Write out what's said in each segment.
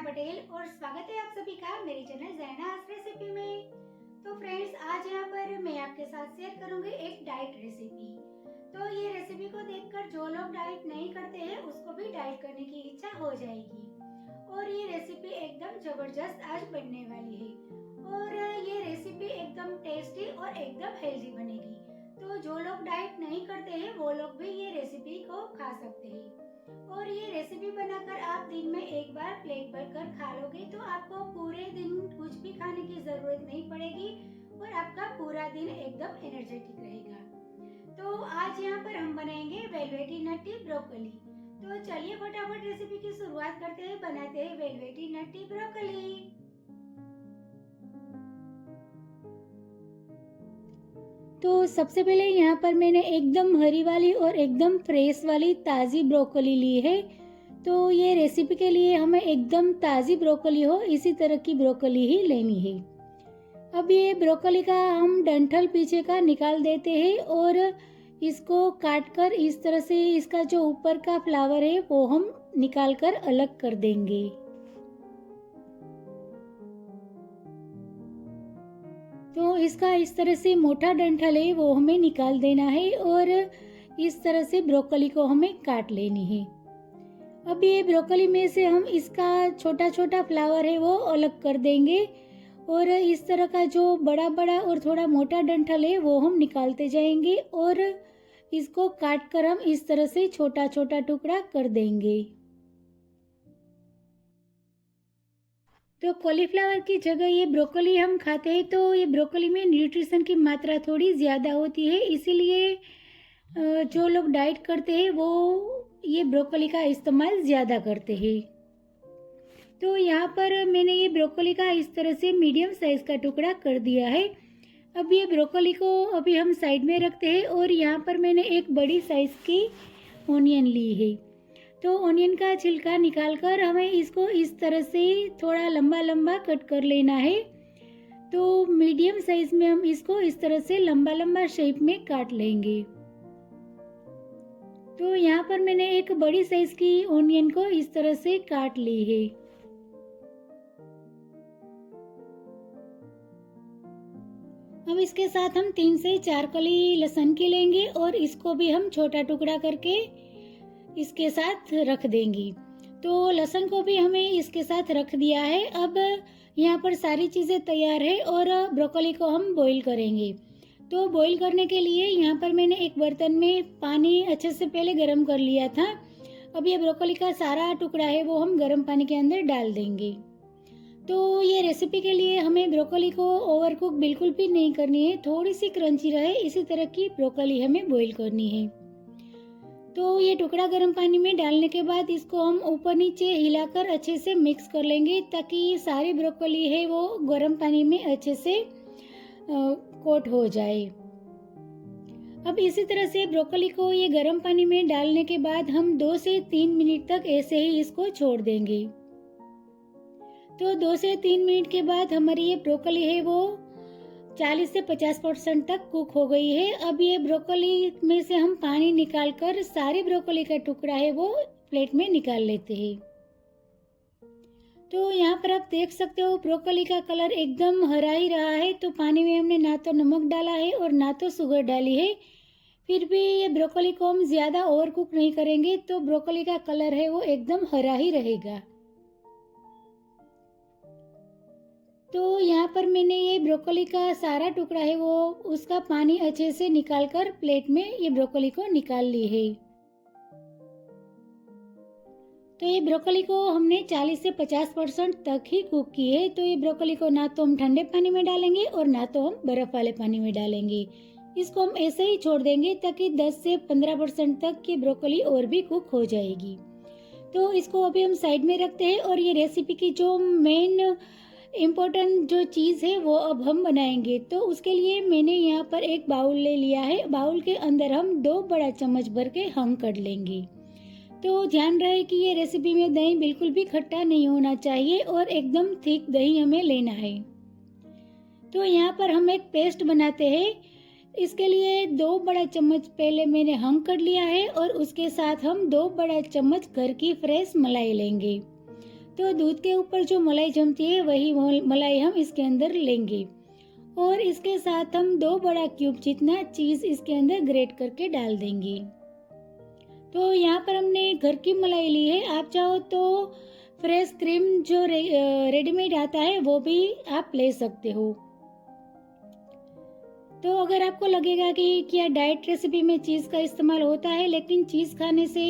पटेल और स्वागत है आप सभी का मेरे चैनल ज़ैनास रेसिपी में। तो फ्रेंड्स, आज यहाँ पर मैं आपके साथ शेयर करूंगी एक डाइट रेसिपी। तो ये रेसिपी को देखकर जो लोग डाइट नहीं करते हैं उसको भी डाइट करने की इच्छा हो जाएगी। और ये रेसिपी एकदम जबरदस्त आज बनने वाली है और ये रेसिपी एकदम टेस्टी और एकदम हेल्दी बनेगी। तो जो लोग डाइट नहीं करते हैं वो लोग भी ये रेसिपी को खा सकते हैं। और ये रेसिपी बनाकर आप दिन में एक बार प्लेट भर कर खा लोगे तो आपको पूरे दिन कुछ भी खाने की जरूरत नहीं पड़ेगी और आपका पूरा दिन एकदम एनर्जेटिक रहेगा। तो आज यहाँ पर हम बनाएंगे वेलवेटी नट्टी ब्रोकली। तो चलिए फटाफट रेसिपी की शुरुआत करते हैं, बनाते हैं वेलवेटी नट्टी ब्रोकली। तो सबसे पहले यहाँ पर मैंने एकदम हरी वाली और एकदम फ्रेश वाली ताज़ी ब्रोकली ली है। तो ये रेसिपी के लिए हमें एकदम ताज़ी ब्रोकली हो इसी तरह की ब्रोकली ही लेनी है। अब ये ब्रोकली का हम डंठल पीछे का निकाल देते हैं और इसको काटकर इस तरह से इसका जो ऊपर का फ्लावर है वो हम निकाल कर अलग कर देंगे। तो इसका इस तरह से मोटा डंठल है वो हमें निकाल देना है और इस तरह से ब्रोकली को हमें काट लेनी है। अब ये ब्रोकली में से हम इसका छोटा छोटा फ्लावर है वो अलग कर देंगे और इस तरह का जो बड़ा बड़ा और थोड़ा मोटा डंठल है वो हम निकालते जाएंगे और इसको काट कर हम इस तरह से छोटा छोटा टुकड़ा कर देंगे। तो कॉलीफ्लावर की जगह ये ब्रोकली हम खाते हैं तो ये ब्रोकली में न्यूट्रिशन की मात्रा थोड़ी ज़्यादा होती है, इसीलिए जो लोग डाइट करते हैं वो ये ब्रोकली का इस्तेमाल ज़्यादा करते हैं। तो यहाँ पर मैंने ये ब्रोकली का इस तरह से मीडियम साइज़ का टुकड़ा कर दिया है। अब ये ब्रोकली को अभी हम साइड में रखते हैं और यहाँ पर मैंने एक बड़ी साइज़ की ऑनियन ली है। तो ऑनियन का छिलका निकालकर हमें इसको इस तरह से थोड़ा लंबा लंबा कट कर लेना है। तो मीडियम साइज में हम इसको इस तरह से लंबा लंबा शेप में काट लेंगे। तो यहाँ पर मैंने एक बड़ी साइज की ऑनियन को इस तरह से काट ली है। अब इसके साथ हम 3 से 4 कली लहसुन की लेंगे और इसको भी हम छोटा टुकड़ा करके इसके साथ रख देंगी। तो लहसुन को भी हमें इसके साथ रख दिया है। अब यहाँ पर सारी चीज़ें तैयार है और ब्रोकली को हम बॉईल करेंगे। तो बॉईल करने के लिए यहाँ पर मैंने एक बर्तन में पानी अच्छे से पहले गर्म कर लिया था। अब ये ब्रोकली का सारा टुकड़ा है वो हम गर्म पानी के अंदर डाल देंगे। तो ये रेसिपी के लिए हमें ब्रोकली को ओवरकुक बिल्कुल भी नहीं करनी है, थोड़ी सी क्रंची रहे इसी तरह की ब्रोकली हमें बॉईल करनी है। तो ये टुकड़ा गर्म पानी में डालने के बाद इसको हम ऊपर नीचे हिलाकर अच्छे से मिक्स कर लेंगे ताकि सारी ब्रोकली है वो गर्म पानी में अच्छे से कोट हो जाए। अब इसी तरह से ब्रोकली को ये गर्म पानी में डालने के बाद हम 2 से 3 मिनट तक ऐसे ही इसको छोड़ देंगे। तो 2 से 3 मिनट के बाद हमारी ये ब्रोकली है वो 40 से 50% तक कुक हो गई है। अब ये ब्रोकली में से हम पानी निकालकर सारी ब्रोकली का टुकड़ा है वो प्लेट में निकाल लेते हैं। तो यहाँ पर आप देख सकते हो ब्रोकली का कलर एकदम हरा ही रहा है। तो पानी में हमने ना तो नमक डाला है और ना तो शुगर डाली है, फिर भी ये ब्रोकली को हम ज़्यादा ओवर कुक नहीं करेंगे तो ब्रोकली का कलर है वो एकदम हरा ही रहेगा। तो यहाँ पर मैंने ये ब्रोकली का सारा टुकड़ा है वो उसका पानी अच्छे से निकालकर प्लेट में ये ब्रोकली को निकाल ली है। तो ये ब्रोकली को हमने 40 से 50% तक ही कुक की है। तो ये ब्रोकली को ना तो हम ठंडे पानी में डालेंगे और ना तो हम बर्फ वाले पानी में डालेंगे, इसको हम ऐसे ही छोड़ देंगे ताकि 10 से 15% तक ये ब्रोकली और भी कुक हो जाएगी। तो इसको अभी हम साइड में रखते हैं और ये रेसिपी की जो मेन इम्पोर्टेंट जो चीज़ है वो अब हम बनाएंगे। तो उसके लिए मैंने यहाँ पर एक बाउल ले लिया है। बाउल के अंदर हम 2 बड़ा चम्मच भर के हंग कर लेंगे। तो ध्यान रहे कि ये रेसिपी में दही बिल्कुल भी खट्टा नहीं होना चाहिए और एकदम थिक दही हमें लेना है। तो यहाँ पर हम एक पेस्ट बनाते हैं। इसके लिए 2 बड़ा चम्मच पहले मैंने हंग कर लिया है और उसके साथ हम 2 बड़ा चम्मच घर की फ्रेश मलाई लेंगे। तो दूध के ऊपर जो मलाई जमती है वही मलाई हम इसके अंदर लेंगे और इसके साथ हम 2 बड़ा क्यूब जितना चीज़ इसके अंदर ग्रेट करके डाल देंगे। तो यहाँ पर हमने घर की मलाई ली है, आप चाहो तो फ्रेश क्रीम जो रेडीमेड आता है वो भी आप ले सकते हो। तो अगर आपको लगेगा कि क्या डाइट रेसिपी में चीज़ का इस्तेमाल होता है, लेकिन चीज़ खाने से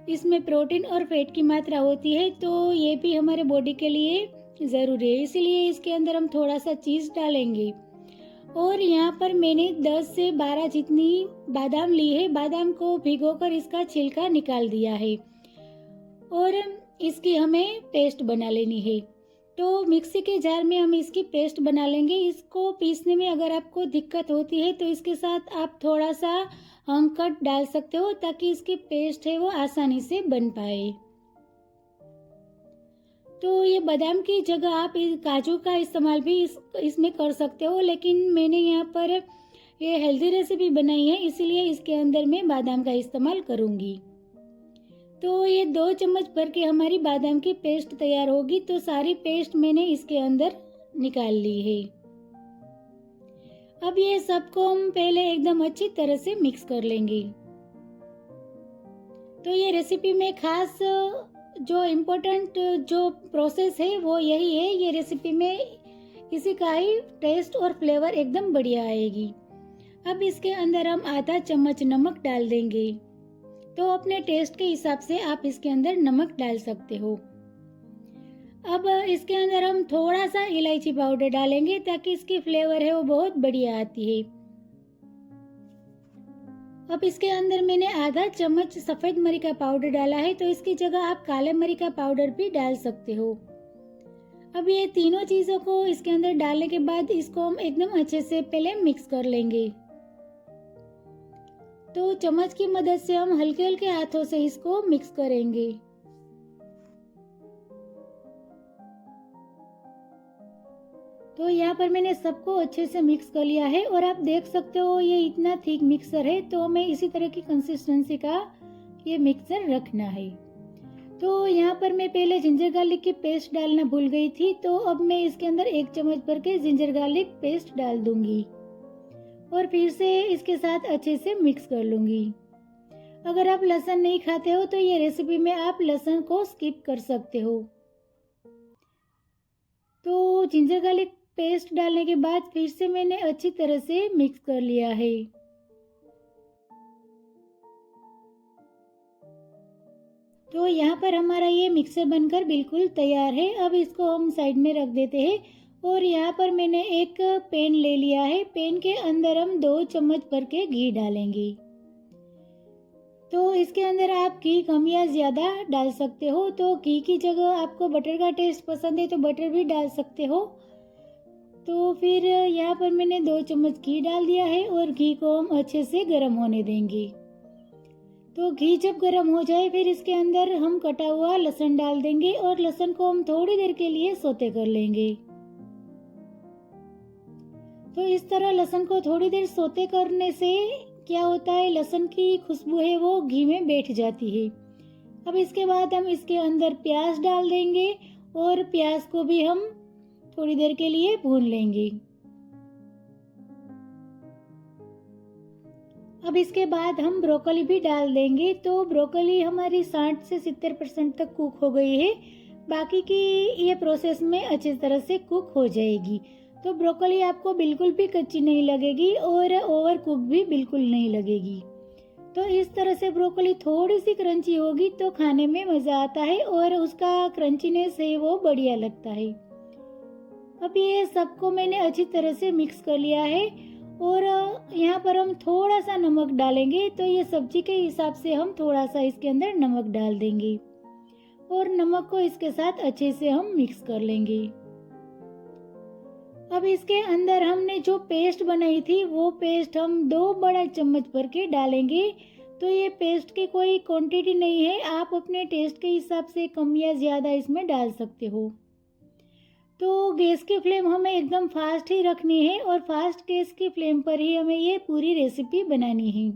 इसमें प्रोटीन और फैट की मात्रा होती है, तो ये भी हमारे बॉडी के लिए ज़रूरी है, इसीलिए इसके अंदर हम थोड़ा सा चीज़ डालेंगे। और यहाँ पर मैंने 10 से 12 जितनी बादाम ली है, बादाम को भिगोकर इसका छिलका निकाल दिया है और इसकी हमें पेस्ट बना लेनी है। तो मिक्सी के जार में हम इसकी पेस्ट बना लेंगे। इसको पीसने में अगर आपको दिक्कत होती है तो इसके साथ आप थोड़ा सा हमकट डाल सकते हो ताकि इसकी पेस्ट है वो आसानी से बन पाए। तो ये बादाम की जगह आप काजू का इस्तेमाल भी इसमें कर सकते हो, लेकिन मैंने यहाँ पर ये हेल्दी रेसिपी बनाई है इसीलिए इसके अंदर मैं बादाम का इस्तेमाल करूँगी। तो ये 2 चम्मच भर के हमारी बादाम की पेस्ट तैयार होगी। तो सारी पेस्ट मैंने इसके अंदर निकाल ली है। अब ये सबको हम पहले एकदम अच्छी तरह से मिक्स कर लेंगे। तो ये रेसिपी में खास जो इम्पोर्टेंट जो प्रोसेस है वो यही है, ये रेसिपी में इसी का ही टेस्ट और फ्लेवर एकदम बढ़िया आएगी। अब इसके अंदर हम आधा चम्मच नमक डाल देंगे। तो अपने टेस्ट के हिसाब से आप इसके अंदर नमक डाल सकते हो। अब इसके अंदर हम थोड़ा सा इलायची पाउडर डालेंगे ताकि इसकी फ्लेवर है वो बहुत बढ़िया आती है। अब इसके अंदर मैंने आधा चम्मच सफ़ेद मरी का पाउडर डाला है, तो इसकी जगह आप काले मरी का पाउडर भी डाल सकते हो। अब ये तीनों चीज़ों को इसके अंदर डालने के बाद इसको हम एकदम अच्छे से पहले मिक्स कर लेंगे। तो चम्मच की मदद से हम हल्के हल्के हाथों से इसको मिक्स करेंगे। तो यहाँ पर मैंने सबको अच्छे से मिक्स कर लिया है और आप देख सकते हो ये इतना थिक मिक्सर है, तो हमें इसी तरह की कंसिस्टेंसी का ये मिक्सर रखना है। तो यहाँ पर मैं पहले जिंजर गार्लिक की पेस्ट डालना भूल गई थी, तो अब मैं इसके अंदर 1 चम्मच भर के जिंजर गार्लिक पेस्ट डाल दूंगी और फिर से इसके साथ अच्छे से मिक्स कर लूंगी। अगर आप लहसुन नहीं खाते हो तो ये रेसिपी में आप लहसुन को स्किप कर सकते हो। तो जिंजर गार्लिक पेस्ट डालने के बाद फिर से मैंने अच्छी तरह से मिक्स कर लिया है। तो यहाँ पर हमारा ये मिक्सर बनकर बिल्कुल तैयार है। अब इसको हम साइड में रख देते हैं और यहाँ पर मैंने एक पैन ले लिया है। पैन के अंदर हम 2 चम्मच भर के घी डालेंगे। तो इसके अंदर आप घी कम या ज़्यादा डाल सकते हो। तो घी की जगह आपको बटर का टेस्ट पसंद है तो बटर भी डाल सकते हो। तो फिर यहाँ पर मैंने 2 चम्मच घी डाल दिया है और घी को हम अच्छे से गर्म होने देंगे। तो घी जब गर्म हो जाए फिर इसके अंदर हम कटा हुआ लहसुन डाल देंगे और लहसुन को हम थोड़ी देर के लिए सौते कर लेंगे। तो इस तरह लहसुन को थोड़ी देर सौते करने से क्या होता है, लहसुन की खुशबू है वो घी में बैठ जाती है। अब इसके बाद हम इसके अंदर प्याज डाल देंगे और प्याज को भी हम थोड़ी देर के लिए भून लेंगे। अब इसके बाद हम ब्रोकली भी डाल देंगे। तो ब्रोकली हमारी 60 से 70% तक कुक हो गई है, बाकी की ये प्रोसेस में अच्छी तरह से कुक हो जाएगी। तो ब्रोकली आपको बिल्कुल भी कच्ची नहीं लगेगी और ओवर कुक भी बिल्कुल नहीं लगेगी। तो इस तरह से ब्रोकली थोड़ी सी क्रंची होगी तो खाने में मज़ा आता है और उसका क्रंचीनेस है वो बढ़िया लगता है। अब ये सबको मैंने अच्छी तरह से मिक्स कर लिया है और यहाँ पर हम थोड़ा सा नमक डालेंगे। तो ये सब्जी के हिसाब से हम थोड़ा सा इसके अंदर नमक डाल देंगे और नमक को इसके साथ अच्छे से हम मिक्स कर लेंगे। अब इसके अंदर हमने जो पेस्ट बनाई थी वो पेस्ट हम 2 बड़ा चम्मच भर के डालेंगे। तो ये पेस्ट की कोई क्वांटिटी नहीं है, आप अपने टेस्ट के हिसाब से कम या ज़्यादा इसमें डाल सकते हो। तो गैस की फ्लेम हमें एकदम फास्ट ही रखनी है और फास्ट गैस की फ्लेम पर ही हमें ये पूरी रेसिपी बनानी है।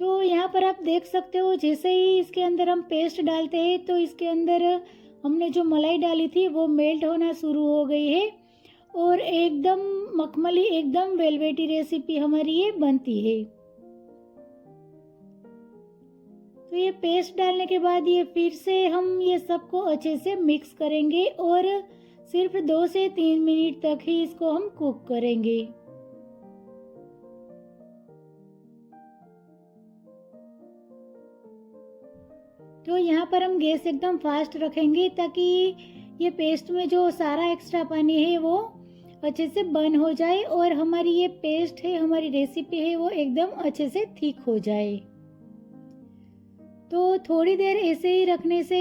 तो यहाँ पर आप देख सकते हो जैसे ही इसके अंदर हम पेस्ट डालते हैं तो इसके अंदर हमने जो मलाई डाली थी वो मेल्ट होना शुरू हो गई है और एकदम मखमली, एकदम वेलवेटी रेसिपी हमारी ये बनती है। तो ये पेस्ट डालने के बाद ये फिर से हम ये सबको अच्छे से मिक्स करेंगे और सिर्फ 2 से 3 मिनट तक ही इसको हम कुक करेंगे। तो यहाँ पर हम गैस एकदम फास्ट रखेंगे ताकि ये पेस्ट में जो सारा एक्स्ट्रा पानी है वो अच्छे से बर्न हो जाए और हमारी ये पेस्ट है, हमारी रेसिपी है, वो एकदम अच्छे से थिक हो जाए। तो थोड़ी देर ऐसे ही रखने से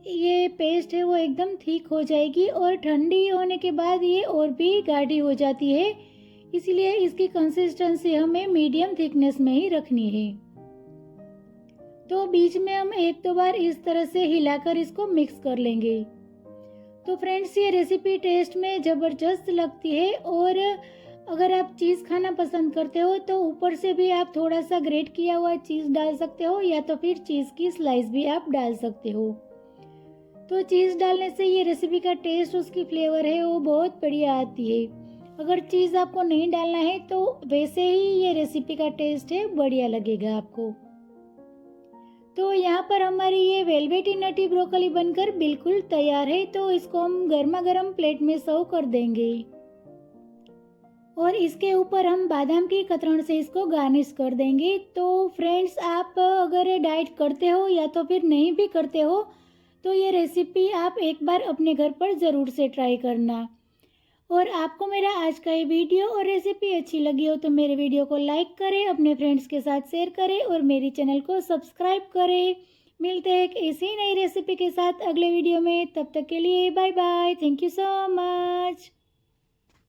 ये पेस्ट है वो एकदम थिक हो जाएगी और ठंडी होने के बाद ये और भी गाढ़ी हो जाती है, इसलिए इसकी कंसिस्टेंसी हमें मीडियम थिकनेस में ही रखनी है। तो बीच में हम 1-2 बार इस तरह से हिलाकर इसको मिक्स कर लेंगे। तो फ्रेंड्स, ये रेसिपी टेस्ट में ज़बरदस्त लगती है और अगर आप चीज़ खाना पसंद करते हो तो ऊपर से भी आप थोड़ा सा ग्रेट किया हुआ चीज़ डाल सकते हो या तो फिर चीज़ की स्लाइस भी आप डाल सकते हो। तो चीज़ डालने से ये रेसिपी का टेस्ट, उसकी फ्लेवर है वो बहुत बढ़िया आती है। अगर चीज़ आपको नहीं डालना है तो वैसे ही ये रेसिपी का टेस्ट है बढ़िया लगेगा आपको। तो यहाँ पर हमारी ये वेलवेटी नटी ब्रोकली बनकर बिल्कुल तैयार है। तो इसको हम गर्मा गर्म प्लेट में सर्व कर देंगे और इसके ऊपर हम बादाम की कतरन से इसको गार्निश कर देंगे। तो फ्रेंड्स, आप अगर डाइट करते हो या तो फिर नहीं भी करते हो तो ये रेसिपी आप एक बार अपने घर पर ज़रूर से ट्राई करना। और आपको मेरा आज का ये वीडियो और रेसिपी अच्छी लगी हो तो मेरे वीडियो को लाइक करें, अपने फ्रेंड्स के साथ शेयर करें और मेरी चैनल को सब्सक्राइब करें। मिलते हैं एक ऐसी ही नई रेसिपी के साथ अगले वीडियो में। तब तक के लिए bye bye. Thank you so much.